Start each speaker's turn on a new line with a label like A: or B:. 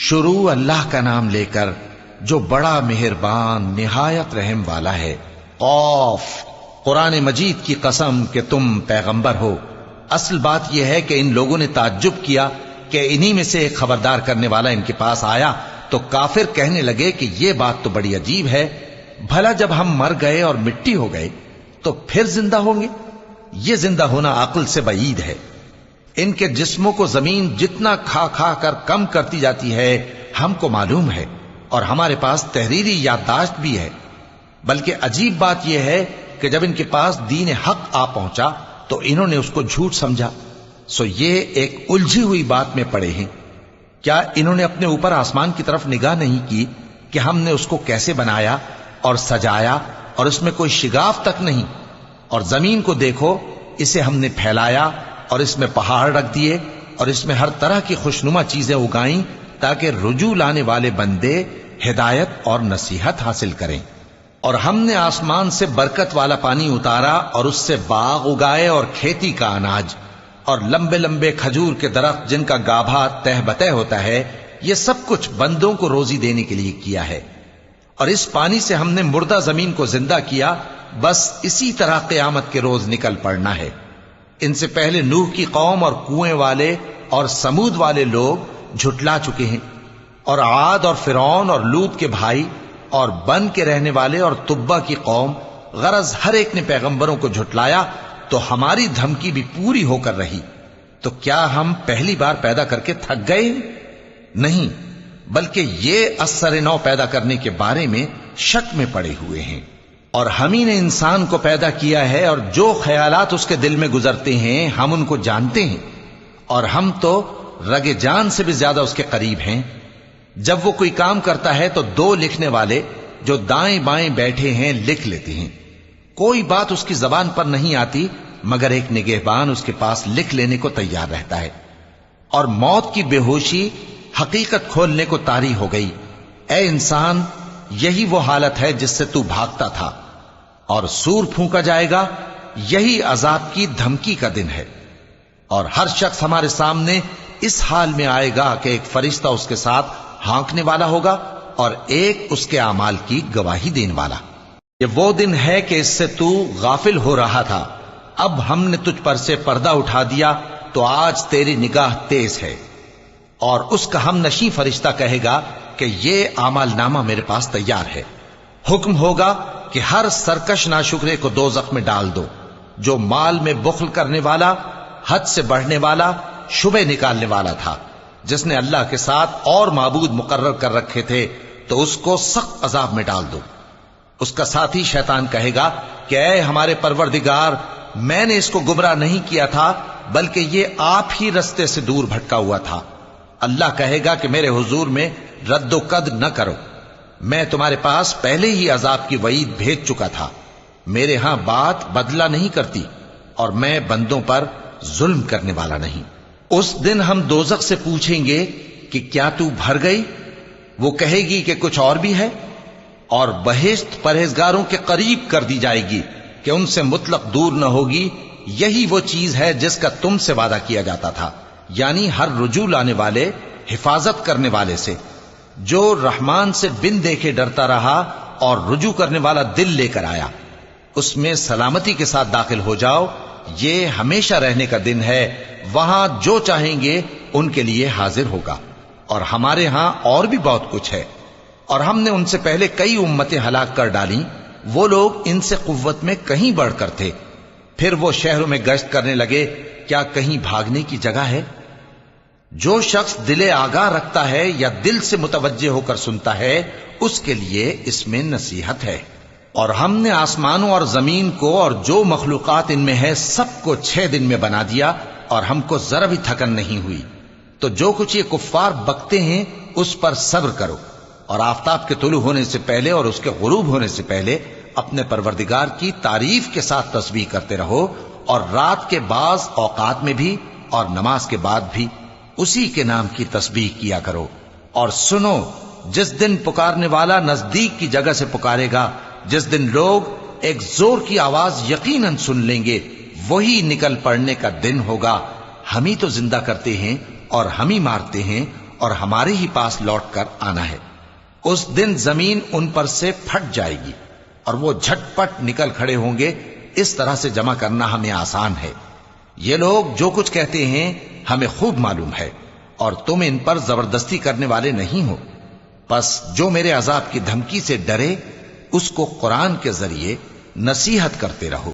A: شروع اللہ کا نام لے کر جو بڑا مہربان نہایت رحم والا ہے۔ قاف، قرآن مجید کی قسم کہ تم پیغمبر ہو۔ اصل بات یہ ہے کہ ان لوگوں نے تعجب کیا کہ انہی میں سے ایک خبردار کرنے والا ان کے پاس آیا تو کافر کہنے لگے کہ یہ بات تو بڑی عجیب ہے، بھلا جب ہم مر گئے اور مٹی ہو گئے تو پھر زندہ ہوں گے؟ یہ زندہ ہونا عقل سے بعید ہے۔ ان کے جسموں کو زمین جتنا کھا کھا کر کم کرتی جاتی ہے ہم کو معلوم ہے، اور ہمارے پاس تحریری یادداشت بھی ہے۔ بلکہ عجیب بات یہ ہے کہ جب ان کے پاس دین حق آ پہنچا تو انہوں نے اس کو جھوٹ سمجھا، سو یہ ایک الجھی ہوئی بات میں پڑے ہیں۔ کیا انہوں نے اپنے اوپر آسمان کی طرف نگاہ نہیں کی کہ ہم نے اس کو کیسے بنایا اور سجایا اور اس میں کوئی شگاف تک نہیں؟ اور زمین کو دیکھو، اسے ہم نے پھیلایا اور اس میں پہاڑ رکھ دیے اور اس میں ہر طرح کی خوشنما چیزیں اگائیں تاکہ رجوع لانے والے بندے ہدایت اور نصیحت حاصل کریں۔ اور ہم نے آسمان سے برکت والا پانی اتارا اور اس سے باغ اگائے اور کھیتی کا اناج اور لمبے لمبے کھجور کے درخت جن کا گابھا تہ بتہ ہوتا ہے، یہ سب کچھ بندوں کو روزی دینے کے لیے کیا ہے۔ اور اس پانی سے ہم نے مردہ زمین کو زندہ کیا، بس اسی طرح قیامت کے روز نکل پڑنا ہے۔ ان سے پہلے نوح کی قوم اور کنویں والے اور سمود والے لوگ جھٹلا چکے ہیں، اور عاد اور فرعون اور لوط کے بھائی اور بن کے رہنے والے اور تبا کی قوم، غرض ہر ایک نے پیغمبروں کو جھٹلایا تو ہماری دھمکی بھی پوری ہو کر رہی۔ تو کیا ہم پہلی بار پیدا کر کے تھک گئے؟ نہیں، بلکہ یہ اثر نو پیدا کرنے کے بارے میں شک میں پڑے ہوئے ہیں۔ اور ہم ہی نے انسان کو پیدا کیا ہے، اور جو خیالات اس کے دل میں گزرتے ہیں ہم ان کو جانتے ہیں، اور ہم تو رگ جان سے بھی زیادہ اس کے قریب ہیں۔ جب وہ کوئی کام کرتا ہے تو دو لکھنے والے جو دائیں بائیں بیٹھے ہیں لکھ لیتے ہیں۔ کوئی بات اس کی زبان پر نہیں آتی مگر ایک نگہبان اس کے پاس لکھ لینے کو تیار رہتا ہے۔ اور موت کی بے ہوشی حقیقت کھولنے کو طاری ہو گئی۔ اے انسان، یہی وہ حالت ہے جس سے تو بھاگتا تھا، اور سور پھونکا جائے گا، یہی عذاب کی دھمکی کا دن ہے۔ اور ہر شخص ہمارے سامنے اس حال میں آئے گا کہ ایک فرشتہ اس کے ساتھ ہانکنے والا ہوگا اور ایک اس کے اعمال کی گواہی دینے والا۔ یہ وہ دن ہے کہ اس سے تو غافل ہو رہا تھا، اب ہم نے تجھ پر سے پردہ اٹھا دیا تو آج تیری نگاہ تیز ہے۔ اور اس کا ہم نشیں فرشتہ کہے گا کہ یہ اعمال نامہ میرے پاس تیار ہے۔ حکم ہوگا کہ ہر سرکش ناشکرے کو دوزخ میں ڈال دو، جو مال میں بخل کرنے والا، حد سے بڑھنے والا، شبہ نکالنے والا تھا، جس نے اللہ کے ساتھ اور معبود مقرر کر رکھے تھے، تو اس کو سخت عذاب میں ڈال دو۔ اس کا ساتھی شیطان کہے گا کہ اے ہمارے پروردگار، میں نے اس کو گمراہ نہیں کیا تھا بلکہ یہ آپ ہی رستے سے دور بھٹکا ہوا تھا۔ اللہ کہے گا کہ میرے حضور میں رد و قد نہ کرو، میں تمہارے پاس پہلے ہی عذاب کی وعید بھیج چکا تھا۔ میرے ہاں بات بدلہ نہیں کرتی، اور میں بندوں پر ظلم کرنے والا نہیں۔ اس دن ہم دوزخ سے پوچھیں گے کہ کیا تو بھر گئی؟ وہ کہے گی کہ کچھ اور بھی ہے۔ اور بہشت پرہیزگاروں کے قریب کر دی جائے گی کہ ان سے مطلق دور نہ ہوگی۔ یہی وہ چیز ہے جس کا تم سے وعدہ کیا جاتا تھا، یعنی ہر رجوع لانے والے، حفاظت کرنے والے سے، جو رحمان سے بن دیکھے ڈرتا رہا اور رجوع کرنے والا دل لے کر آیا، اس میں سلامتی کے ساتھ داخل ہو جاؤ۔ یہ ہمیشہ رہنے کا دن ہے، وہاں جو چاہیں گے ان کے لیے حاضر ہوگا۔ اور ہمارے ہاں اور بھی بہت کچھ ہے، اور ہم نے ان سے پہلے کئی امتیں ہلاک کر ڈالیں، وہ لوگ ان سے قوت میں کہیں بڑھ کر تھے۔ پھر وہ شہروں میں گشت کرنے لگے، کیا کہیں بھاگنے کی جگہ ہے؟ جو شخص دل آگاہ رکھتا ہے یا دل سے متوجہ ہو کر سنتا ہے، اس کے لیے اس میں نصیحت ہے۔ اور ہم نے آسمانوں اور زمین کو اور جو مخلوقات ان میں ہے سب کو 6 دن میں بنا دیا، اور ہم کو ذرا بھی تھکن نہیں ہوئی۔ تو جو کچھ یہ کفار بکتے ہیں اس پر صبر کرو، اور آفتاب کے طلوع ہونے سے پہلے اور اس کے غروب ہونے سے پہلے اپنے پروردگار کی تعریف کے ساتھ تسبیح کرتے رہو، اور رات کے بعض اوقات میں بھی اور نماز کے بعد بھی اسی کے نام کی تسبیح کیا کرو۔ اور سنو، جس دن پکارنے والا نزدیک کی جگہ سے پکارے گا، جس دن لوگ ایک زور کی آواز یقیناً سن لیں گے، وہی نکل پڑنے کا دن ہوگا۔ ہم ہی تو زندہ کرتے ہیں اور ہم ہی مارتے ہیں، اور ہمارے ہی پاس لوٹ کر آنا ہے۔ اس دن زمین ان پر سے پھٹ جائے گی اور وہ جھٹ پٹ نکل کھڑے ہوں گے۔ اس طرح سے جمع کرنا ہمیں آسان ہے۔ یہ لوگ جو کچھ کہتے ہیں ہمیں خوب معلوم ہے، اور تم ان پر زبردستی کرنے والے نہیں ہو۔ پس جو میرے عذاب کی دھمکی سے ڈرے اس کو قرآن کے ذریعے نصیحت کرتے رہو۔